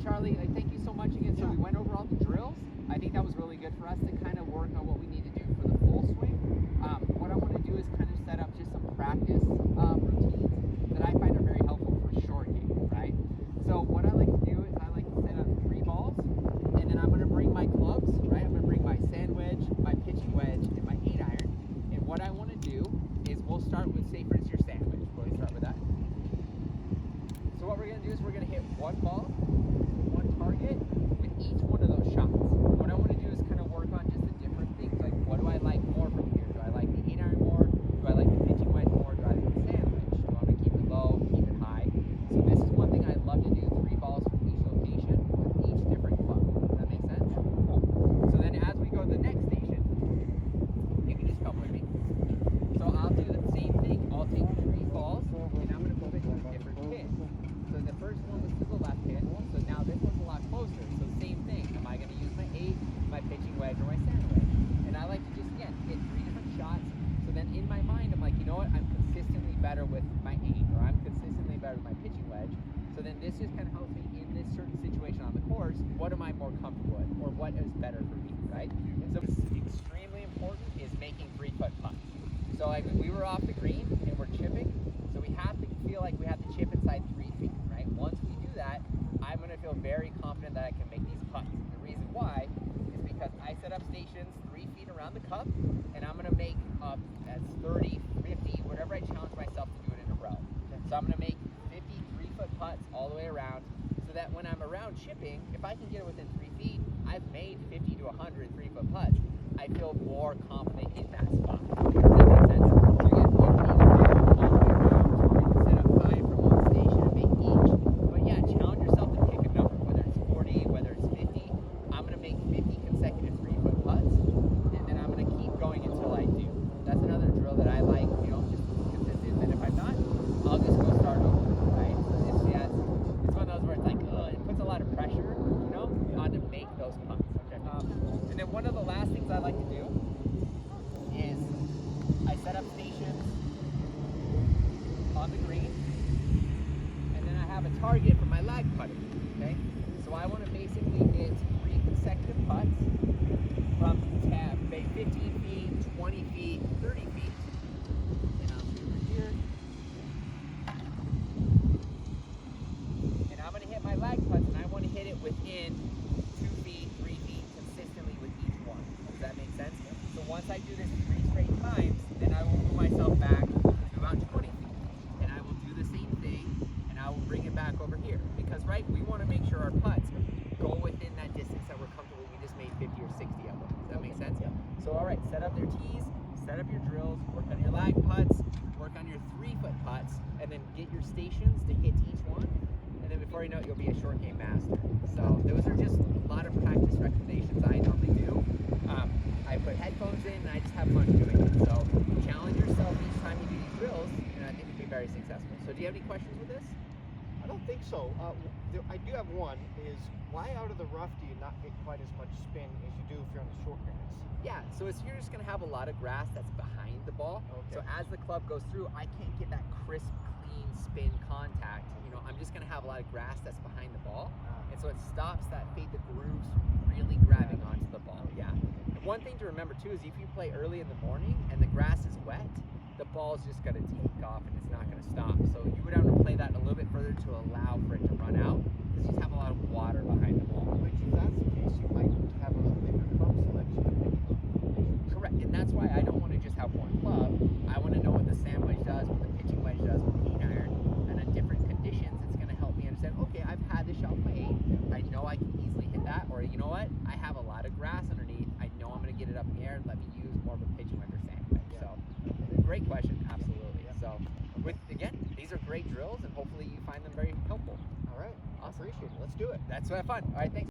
Charlie, thank you so much again. So we went over all the drills. I think that was really good for us to kind of work on what we need to do for the full swing. What I want to do is kind of set up just some practice routines that I find are very helpful for short game, right? So what I like to do is I like to set up 3 balls, and then I'm going to bring my clubs, right? I'm going to bring my sand wedge, my pitching wedge, and my 8-iron. And what I want to do is we'll start with, say for instance, your sand wedge. Go ahead and start with that. So what we're going to do is we're going to hit 1 ball, 1 target with each one of those shots. What I want to do is kind of work on just the different things, like what do I like more from here? Do I like the 8-iron more? Do I like the pitching wedge more? Do I like the sand wedge? Do I want to keep it low, keep it high? So this is one thing I love to do, 3 balls from each location with each different club. Does that make sense? Cool. So then as we go to the next station, you can just come with me. So I'll do the same thing. I'll take 3 balls and I'm going to move it to a different pin. So the first one was to the left pin, so now this one's a lot closer. So same thing. Am I going to use my 8, my pitching wedge, or my sand wedge? And I like to just, again, hit 3 different shots. So then in my mind, I'm like, you know what? I'm consistently better with my 8, or I'm consistently better with my pitching wedge. So then this just kind of helps me in this certain situation on the course. What am I more comfortable with, or what is better for me, right? So what's extremely important is making 3-foot putts. So like we were off the green and we're chipping, so we have to feel like we have to chip inside 3 feet, right? Once we do that, I'm going to feel very confident that I can make these putts. The reason why is because I set up stations 3 feet around the cup, and I'm going to make as 30, 50, whatever I challenge myself to do it in a row. So I'm going to make 50 3-foot putts all the way around, so that when I'm around chipping, if I can get it within 3 feet, I've made 50 to 100 3-foot putts. I feel more confident in that spot. Does that make sense? So again, you can either do it all the way around, or you can set up 5 from one station and make each. But yeah, challenge yourself to pick a number, whether it's 40, whether it's 50. I'm going to make 50 consecutive 3-foot putts, and then I'm going to keep going until I do. That's another drill that I like, you know, just consistent. And if I'm not, I'll just go start over, right? So it's one of those where it's like, it puts a lot of pressure, you know, on to make those putts. Okay. And then one of the last things I like to do is I set up stations on the green, and then I have a target for my lag putting, okay? So I want to basically hit 3 consecutive putts from 15 feet, 20 feet, 30 feet. And I'll do over here. And I'm going to hit my lag putts, and I want to hit it within 2 feet, 3 feet, consistently with each one. Does that make sense? So once I do this 3 straight times, then I will move myself back to about 20 feet. And I will do the same thing, and I will bring it back over here. Because, right, we want to make sure our putts go within that distance that we're comfortable. We just made 50 or 60 of them. Does that make sense? Yeah. So, all right, set up their tees, set up your drills, work on your lag putts, work on your 3-foot putts, and then get your stations to hit each one. And then before you know it, you'll be a short game master. So those are just a lot of practice recommendations I normally do. I put headphones in and I just have fun doing it. So challenge yourself each time you do these drills, and I think you'll be very successful. So do you have any questions with this? I don't think so. I do have one, is why out of the rough do you not get quite as much spin as you do if you're on the short grass? Yeah, so you're just going to have a lot of grass that's behind the ball. Okay. So as the club goes through, I can't get that crisp, clean spin contact. You know, I'm just going to have a lot of grass that's behind the ball. And so it stops that fade, the grooves from really grabbing onto the ball. Yeah. And one thing to remember too is if you play early in the morning and the grass is wet, the ball's just going to take off and it's not going to stop. So you would have to play that a little bit further to allow for it to run out, because you just have a lot of water behind the ball. Which, if that's the case, you might have a bigger club selection depending on the condition. Correct, and that's why I don't want to just have one club. I want to know what the sand wedge does, what the pitching wedge does, what the 8-iron, and in different conditions, it's going to help me understand, okay, I've had this shot with my 8, I know I can easily hit that, or you know what, I have a lot of grass underneath, I know I'm going to get it up in the air, let me use more of a pitching wedge or sand wedge. So, great question, absolutely. So, again, these are great drills, and hopefully you find them very helpful. All right. Awesome. Appreciate it. Let's do it. That's fun. All right, thanks.